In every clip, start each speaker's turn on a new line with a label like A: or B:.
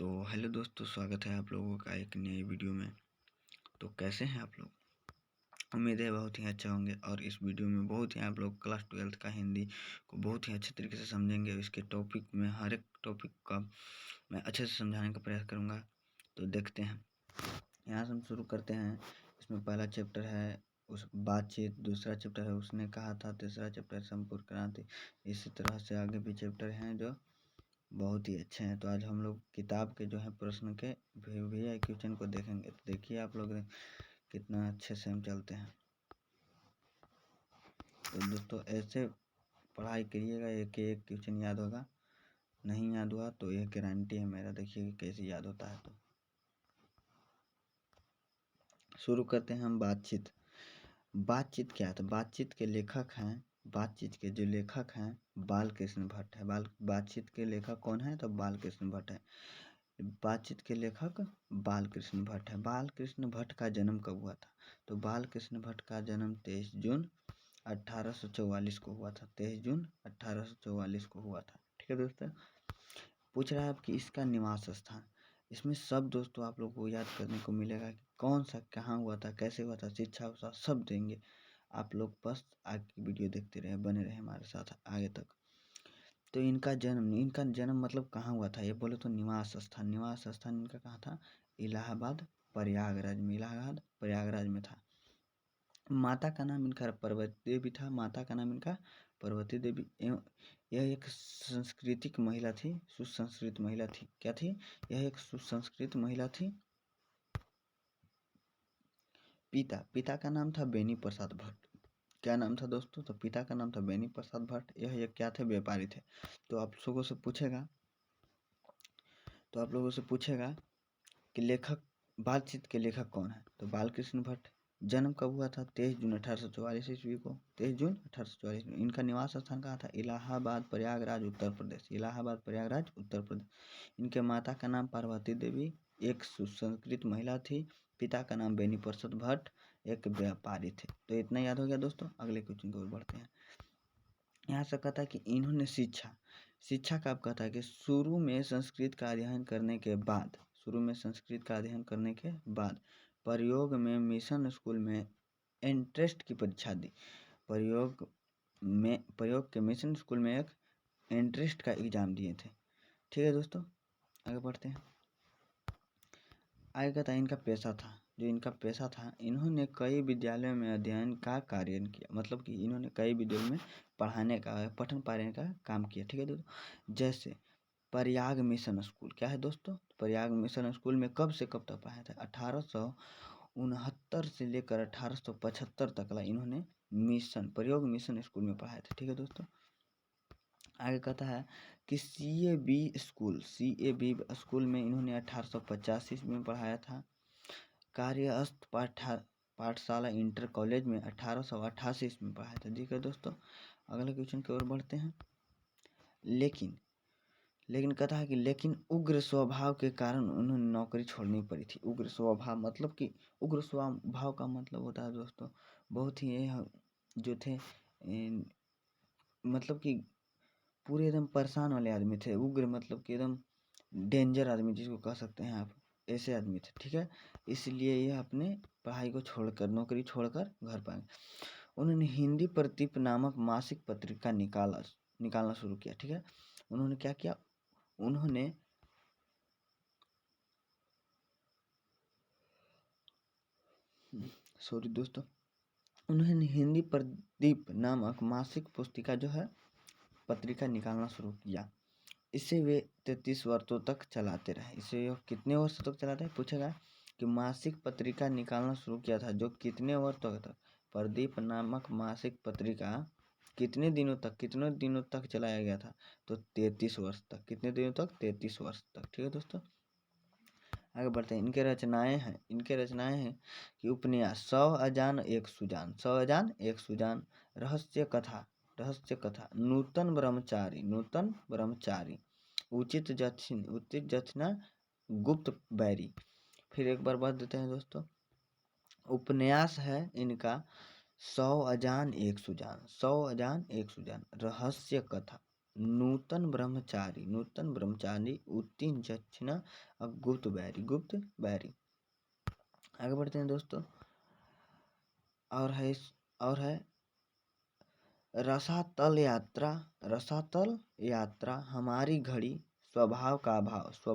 A: तो हेलो दोस्तों, स्वागत है आप लोगों का एक नई वीडियो में। तो कैसे हैं आप लोग? उम्मीद है बहुत ही अच्छा होंगे। और इस वीडियो में बहुत ही आप लोग क्लास 12th का हिंदी को बहुत ही अच्छे तरीके से समझेंगे। इसके टॉपिक में हर एक टॉपिक का मैं अच्छे से समझाने का प्रयास करूँगा। तो देखते हैं, यहाँ से हम शुरू करते हैं। इसमें पहला चैप्टर है उस बातचीत, दूसरा चैप्टर है उसने कहा था, तीसरा चैप्टर संपूर्ण क्रांति। इसी तरह से आगे भी चैप्टर हैं जो बहुत ही अच्छे हैं। तो आज हम लोग किताब के जो है प्रश्न के VI क्वेश्चन को देखेंगे। तो देखिए आप लोग कितना अच्छे से हम चलते हैं। तो दोस्तों ऐसे पढ़ाई करिएगा, एक एक क्वेश्चन याद होगा। नहीं याद हुआ तो यह गारंटी है मेरा, देखिए कि कैसे याद होता है। तो शुरू करते हैं हम बातचीत। बातचीत क्या है? तो बातचीत के लेखक हैं, बातचीत के जो लेखक हैं बाल कृष्ण भट्ट है। बातचीत के लेखक कौन है? तो बाल कृष्ण भट्ट है। बातचीत के लेखक बाल कृष्ण भट्ट है। बाल कृष्ण भट्ट का जन्म कब हुआ था? तो बाल कृष्ण भट्ट का जन्म 23 जून 1844 को हुआ था। 23 जून 1844 को हुआ था। ठीक है दोस्तों, पूछ रहा है कि इसका निवास स्थान। इसमें सब दोस्तों आप लोग को याद करने को मिलेगा कि कौन सा, कहाँ हुआ था, कैसे हुआ था, शिक्षा उसा सब देंगे। आप लोग बस आगे की वीडियो देखते रहे, बने रहे हमारे साथ आगे तक। तो इनका जन्म मतलब कहाँ हुआ था? ये बोले तो निवास स्थान इनका कहाँ था? इलाहाबाद प्रयागराज में। इलाहाबाद प्रयागराज में था। माता का नाम इनका पार्वती देवी था। माता का नाम इनका पार्वती देवी एवं यह एक सांस्कृतिक महिला थी, सुसंस्कृत महिला थी। क्या थी? यह एक सुसंस्कृत महिला थी। पिता का नाम था बेनी प्रसाद भट्ट। क्या नाम था दोस्तों? तो पिता का नाम था बेनी प्रसाद भट्ट। यह एक क्या थे? व्यापारी थे। तो आप लोगों से पूछेगा कि लेखक, बातचीत के लेखक कौन है? तो बालकृष्ण भट्ट। जन्म कब हुआ था? 23 जून 1844 ईस्वी को। 23 जून 1844 में। इनका निवास स्थान कहाँ था? इलाहाबाद प्रयागराज उत्तर प्रदेश। इलाहाबाद प्रयागराज उत्तर प्रदेश। इनके माता का नाम पार्वती देवी, एक सुसंस्कृत महिला थी। पिता का नाम बेनी प्रसाद भट्ट, एक व्यापारी थे। तो इतना याद हो गया दोस्तों। अगले क्वेश्चन की ओर बढ़ते हैं। यहाँ से कहता है कि इन्होंने शिक्षा कब कहता है कि शुरू में संस्कृत का अध्ययन करने के बाद प्रयोग में मिशन स्कूल में एंट्रेंस की परीक्षा दी। प्रयोग के मिशन स्कूल में एक एंट्रेंस का एग्जाम दिए थे। ठीक है दोस्तों, आगे बढ़ते हैं। आगे कहता है इनका पेशा था, इन्होंने कई विद्यालयों में अध्ययन का कार्य किया। मतलब कि इन्होंने कई विद्यालयों में पठन पाठन का काम किया। ठीक है दोस्तों, जैसे प्रयाग मिशन स्कूल। क्या है दोस्तों? प्रयाग मिशन स्कूल में कब से कब तक पढ़ाया था? 1869 से लेकर 1875 तक इन्होंने प्रयोग मिशन स्कूल में पढ़ाया था। ठीक है दोस्तों, आगे कहता है कि CAB स्कूल में इन्होंने 1885 ईस्वी में पढ़ाया था। कार्यस्थ पाठशाला इंटर कॉलेज में 1888 ईस्वी में पढ़ाया था। ठीक है दोस्तों, अगले क्वेश्चन की ओर बढ़ते हैं। लेकिन कहता है कि लेकिन उग्र स्वभाव के कारण उन्होंने नौकरी छोड़नी पड़ी थी। उग्र स्वभाव मतलब कि उग्र स्वभाव का मतलब होता है दोस्तों, बहुत ही जो थे मतलब कि पूरे एकदम परेशान वाले आदमी थे। उग्र मतलब कि एकदम डेंजर आदमी जिसको कह सकते हैं आप, ऐसे आदमी थे। ठीक है, इसलिए यह अपने पढ़ाई को छोड़कर, नौकरी छोड़कर घर पर आए। उन्होंने हिंदी प्रदीप नामक मासिक पत्रिका निकालना शुरू किया। ठीक है, उन्होंने क्या किया? उन्होंने हिंदी प्रदीप नामक मासिक पुस्तिका जो है पत्रिका निकालना शुरू किया। इसे वे 33 वर्षों तक चलाते रहे। इसे कितने वर्षों तक चलाते हैं पूछेगा कि मासिक पत्रिका निकालना शुरू किया था जो कितने वर्षों तक? प्रदीप नामक मासिक पत्रिका कितने दिनों तक चलाया गया था? तो 33 वर्ष तक। कितने दिनों तक? 33 वर्ष तक। ठीक है दोस्तों, आगे बढ़ते हैं। इनके रचनाएं हैं कि उपन्यास 100 अजान एक सुजान, रहस्य कथा, नूतन ब्रह्मचारी, उचित जथना, गुप्त बैरी। फिर एक बार बढ़ देते हैं दोस्तों। उपन्यास है इनका 100 अजान एक सुजान, रहस्य कथा नूतन ब्रह्मचारी उत्तीर्ण दक्षिणा और गुप्त बैरी। आगे बढ़ते हैं दोस्तों। और है रसातल यात्रा हमारी घड़ी स्वभाव का अभाव। तो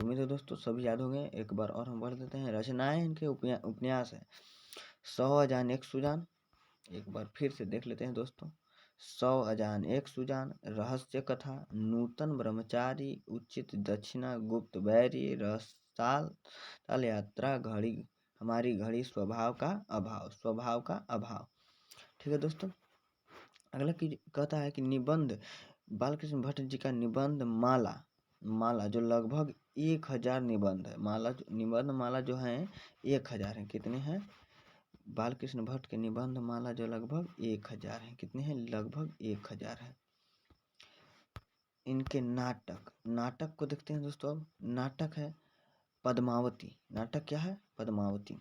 A: उम्मीद है दोस्तों सभी याद हो गए। एक बार और हम पढ़ देते हैं। रचनाएं इनके उपन्यास है 100 अजान एक सुजान। एक बार फिर से देख लेते हैं दोस्तों। 100 अजान एक सुजान, रहस्य कथा, नूतन ब्रह्मचारी, उचित दक्षिणा, गुप्त बैरी, रसातल यात्रा, घड़ी हमारी घड़ी, स्वभाव का अभाव। ठीक है दोस्तों। अगला कहता है कि निबंध बालकृष्ण भट्ट जी का निबंध माला जो लगभग 1000 निबंध है। निबंध माला जो है 1000 है। कितने हैं? बालकृष्ण भट्ट के निबंध माला जो लगभग 1000 है। कितने हैं? लगभग 1000 है। इनके नाटक को देखते हैं दोस्तों। अब नाटक है पद्मावती। नाटक क्या है? पद्मावती।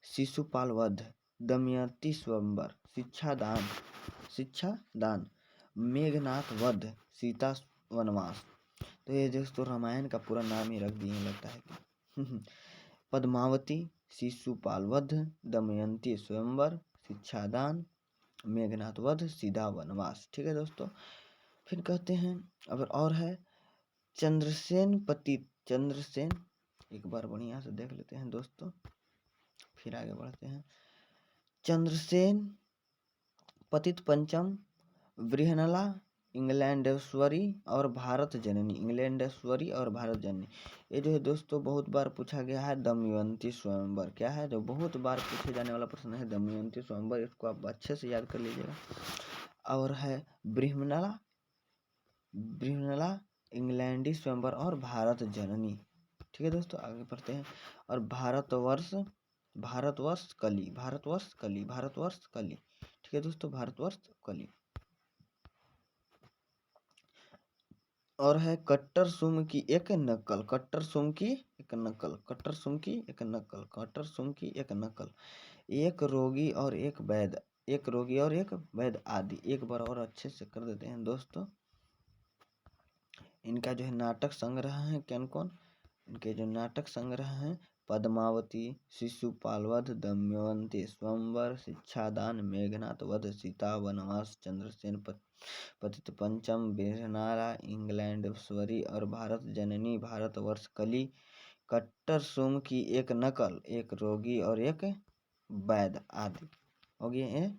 A: शिशुपाल वध, दमयंती स्वयंवर, शिक्षा दान, मेघनाथ वध, सीता वनवास। तो ये दोस्तों रामायण का पूरा नाम ही रख दिए लगता है कि पद्मावती, शिशुपाल वध, दमयंती स्वयंवर, शिक्षा दान, मेघनाथ वध, सीता वनवास। ठीक है दोस्तों। फिर कहते हैं अगर और है चंद्रसेन। एक बार बढ़िया से देख लेते हैं दोस्तों, फिर आगे बढ़ते हैं। चंद्रसेन पतित पंचम, वृहनला, इंग्लैंडेश्वरी और भारत जननी। ये जो है दोस्तों बहुत बार पूछा गया है। दमयंती स्वयंवर क्या है? जो बहुत बार पूछे जाने वाला प्रश्न है दमयंती स्वयंवर। इसको आप अच्छे से याद कर लीजिएगा। और है वृहनला, इंग्लैंडी स्वयंवर और भारत जननी। ठीक है दोस्तों। आगे बढ़ते हैं। और भारतवर्ष कली। ठीक है दोस्तों। भारतवर्ष कली। और है कट्टर सुम की एक नकल, एक रोगी और एक वैद आदि। एक बार और अच्छे से कर देते हैं दोस्तों। इनका जो है नाटक संग्रह है कौन? इनके जो नाटक संग्रह हैं पद्मावती, शिशुपाल वध, दमयंती स्वयंवर, शिक्षादान, मेघनाथ वध, सीता वनवास, चंद्रसेन पतित पंचम, वृहनला, इंग्लैंडेश्वरी और भारत जननी, भारतवर्ष कली, कट्टर सुम की एक नकल, एक रोगी और एक वैद आदि। हो गया ये।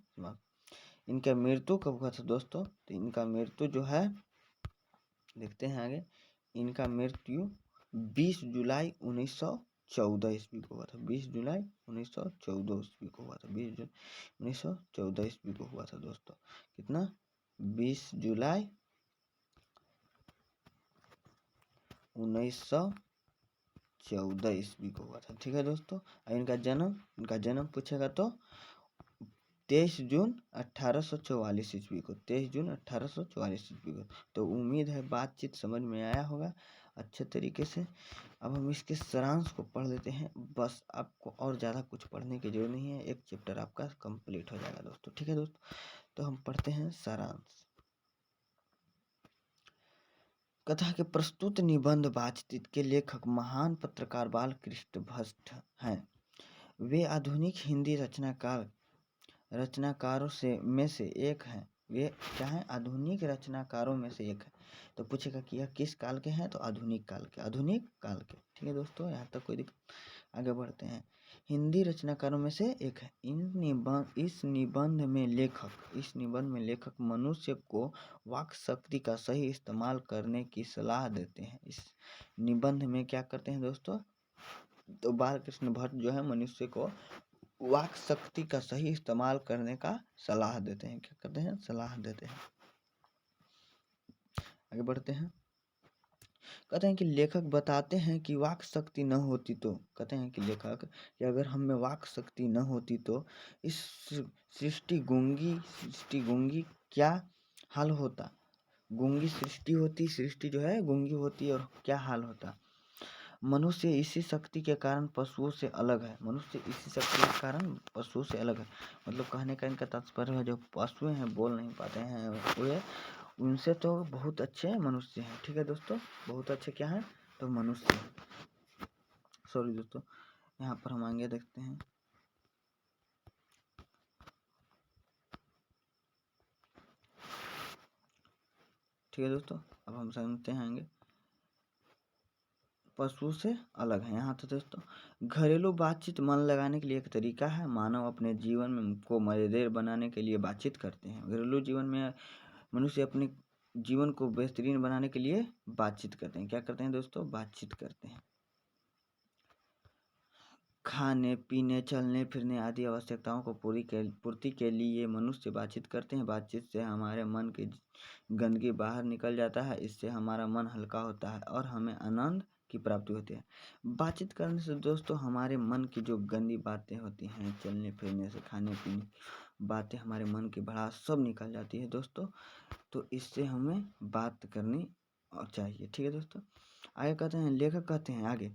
A: इनका मृत्यु कब हुआ था दोस्तों? तो इनका मृत्यु जो है देखते हैं आगे। इनका मृत्यु 20 जुलाई 1914 ईस्वी को हुआ था। 20 जुलाई 1914 ईस्वी को हुआ था। 20 जुलाई 1914 ईस्वी को हुआ था दोस्तों। कितना? 20 जुलाई 1914 ईस्वी को हुआ था। ठीक है दोस्तों। इनका जन्म पूछेगा तो 23 जून 1844 ईस्वी को। 23 जून 1844 ईस्वी को। तो उम्मीद है बातचीत समझ में आया होगा अच्छे तरीके से। अब हम इसके सारांश को पढ़ लेते हैं। बस आपको और ज़्यादा कुछ पढ़ने की जरूरत नहीं है। एक चैप्टर आपका कंप्लीट हो जाएगा दोस्तों। ठीक है दोस्तों। तो हम पढ़ते हैं सारांश। कथा के प्रस्तुत निबंध बातचीत के लेखक महान पत्रकार बालकृष्ण भट्ट हैं। वे आधुनिक हिंदी रचनाकारों में से एक हैं। वे क्या हैं? आधुनिक रचनाकारों में से एक है। तो पूछेगा कि यह किस काल के हैं? तो आधुनिक काल के। ठीक है दोस्तों। यहाँ तक कोई दिक्कत? आगे बढ़ते हैं। हिंदी रचनाकारों में से एक है। इस निबंध में लेखक मनुष्य को वाक शक्ति का सही इस्तेमाल करने की सलाह देते हैं। इस निबंध में क्या करते हैं दोस्तों? तो बालकृष्ण भट्ट जो है मनुष्य को वाक शक्ति का सही इस्तेमाल करने का सलाह देते हैं। क्या करते हैं? सलाह देते हैं। आगे बढ़ते हैं। कहते हैं कि लेखक बताते हैं कि वाक शक्ति न होती तो, कहते हैं कि लेखक कि अगर हम में वाक शक्ति न होती तो इस सृष्टि गूंगी क्या हाल होता? गूंगी सृष्टि जो है गूंगी होती और क्या हाल होता? मनुष्य इसी शक्ति के कारण पशुओं से अलग है। मतलब कहने का इनका तात्पर्य है जो पशु हैं बोल नहीं पाते हैं वे उनसे तो बहुत अच्छे मनुष्य हैं। ठीक है दोस्तों, बहुत अच्छे क्या हैं तो मनुष्य हैं। सॉरी दोस्तों, यहाँ पर हम आगे देखते हैं। ठीक है दोस्तों, अब हम समझते हैं आगे। पशु से अलग है यहाँ तो दोस्तों। घरेलू बातचीत मन लगाने के लिए एक तरीका है। मानव अपने जीवन में को मजेदार बनाने के लिए बातचीत करते हैं। घरेलू जीवन में मनुष्य अपने जीवन को बेहतरीन बनाने के लिए बातचीत करते हैं। क्या करते हैं दोस्तों? बातचीत करते हैं। खाने पीने, चलने फिरने आदि आवश्यकताओं को पूर्ति के लिए मनुष्य बातचीत करते हैं। बातचीत से हमारे मन की गंदगी बाहर निकल जाता है। इससे हमारा मन हल्का होता है और हमें आनंद की प्राप्ति होती है। बातचीत करने से दोस्तों हमारे मन की जो गंदी बातें होती हैं, चलने फिरने से, खाने पीने बातें, हमारे मन की भड़ास सब निकल जाती है दोस्तों। तो इससे हमें बात करनी और चाहिए। ठीक है दोस्तों, आगे कहते हैं, लेखक कहते हैं आगे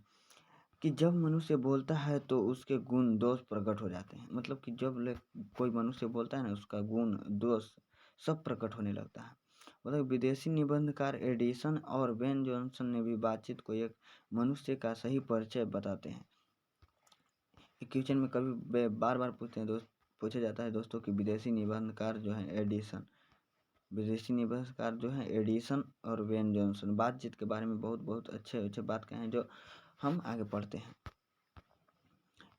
A: कि जब मनुष्य बोलता है तो उसके गुण दोष प्रकट हो जाते हैं। मतलब कि जब कोई मनुष्य बोलता है ना, उसका गुण दोष सब प्रकट होने लगता है। मतलब विदेशी निबंधकार एडिसन और बेन जॉनसन ने भी बातचीत को एक मनुष्य का सही परिचय बताते हैं। क्वेश्चन में कभी बार बार पूछा जाता है दोस्तों कि विदेशी निबंधकार जो है विदेशी निबंधकार जो है एडिसन और बेन जॉनसन बातचीत के बारे में बहुत बहुत अच्छे बात कहे हैं, जो हम आगे पढ़ते हैं।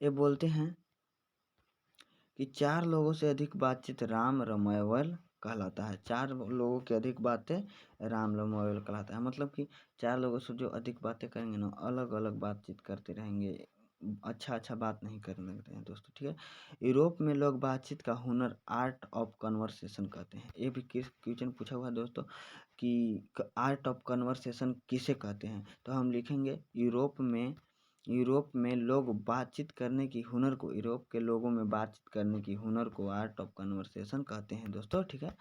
A: ये बोलते हैं कि 4 लोगों से अधिक बातचीत राम रमैवल कहलाता है। 4 लोगों के अधिक बातें राम रमैवल कहलाता है। मतलब कि 4 लोगों से जो अधिक बातें करेंगे ना, अलग अलग बातचीत करते रहेंगे, अच्छा बात नहीं करने लगते हैं दोस्तों। ठीक है, यूरोप में लोग बातचीत का हुनर आर्ट ऑफ कन्वर्सेशन कहते हैं। ये भी क्वेश्चन पूछा हुआ है दोस्तों कि आर्ट ऑफ कन्वर्सेशन किसे कहते हैं। तो हम लिखेंगे यूरोप में लोग बातचीत करने की हुनर को, यूरोप के लोगों में बातचीत करने की हुनर को आर्ट ऑफ कन्वर्सेशन कहते हैं दोस्तों। ठीक है,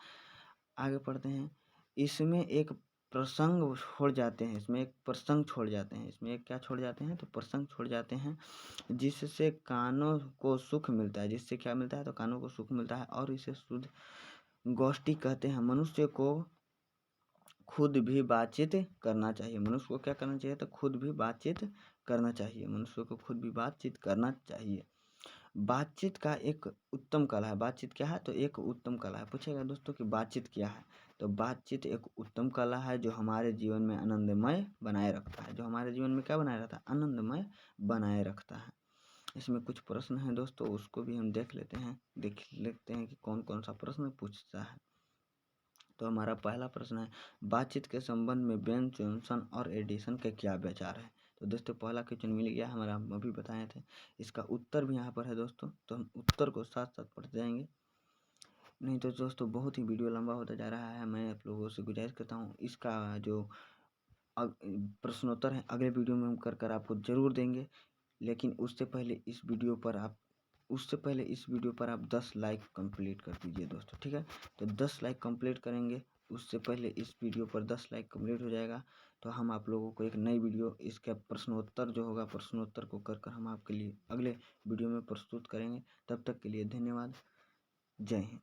A: आगे पढ़ते हैं। इसमें एक प्रसंग छोड़ जाते हैं, इसमें एक प्रसंग छोड़ जाते हैं, इसमें एक क्या छोड़ जाते हैं तो प्रसंग छोड़ जाते हैं, जिससे कानों को सुख मिलता है। जिससे क्या मिलता है तो कानों को सुख मिलता है, और इसे शुद्ध गोष्ठी कहते हैं। मनुष्य को खुद भी बातचीत करना चाहिए। मनुष्य को क्या करना चाहिए तो खुद भी बातचीत करना चाहिए। मनुष्य को खुद भी बातचीत करना चाहिए। बातचीत का एक उत्तम कला है। बातचीत क्या है तो एक उत्तम कला है। पूछेगा दोस्तों कि बातचीत क्या है, तो बातचीत एक उत्तम कला है जो हमारे जीवन में आनंदमय बनाए रखता है। जो हमारे जीवन में क्या बनाए रखता है? आनंदमय बनाए रखता है। इसमें कुछ प्रश्न हैं दोस्तों, उसको भी हम देख लेते हैं कि कौन कौन सा प्रश्न पूछता है। तो हमारा पहला प्रश्न है, बातचीत के संबंध में बेन जॉनसन और एडिसन के क्या विचार है। तो दोस्तों पहला क्वेश्चन मिल गया हमारा, हम अभी बताए थे। इसका उत्तर भी यहाँ पर है दोस्तों, तो हम उत्तर को साथ साथ पढ़ते जाएंगे, नहीं तो दोस्तों बहुत ही वीडियो लंबा होता जा रहा है। मैं आप लोगों से गुजारिश करता हूँ, इसका जो प्रश्नोत्तर है अगले वीडियो में हम कर आपको ज़रूर देंगे। लेकिन उससे पहले इस वीडियो पर आप 10 लाइक कंप्लीट कर दीजिए दोस्तों। ठीक है, तो 10 लाइक कंप्लीट करेंगे, उससे पहले इस वीडियो पर 10 लाइक कंप्लीट हो जाएगा तो हम आप लोगों को एक नई वीडियो, इसका प्रश्नोत्तर जो होगा, प्रश्नोत्तर को कर हम आपके लिए अगले वीडियो में प्रस्तुत करेंगे। तब तक के लिए धन्यवाद। जय हिंद।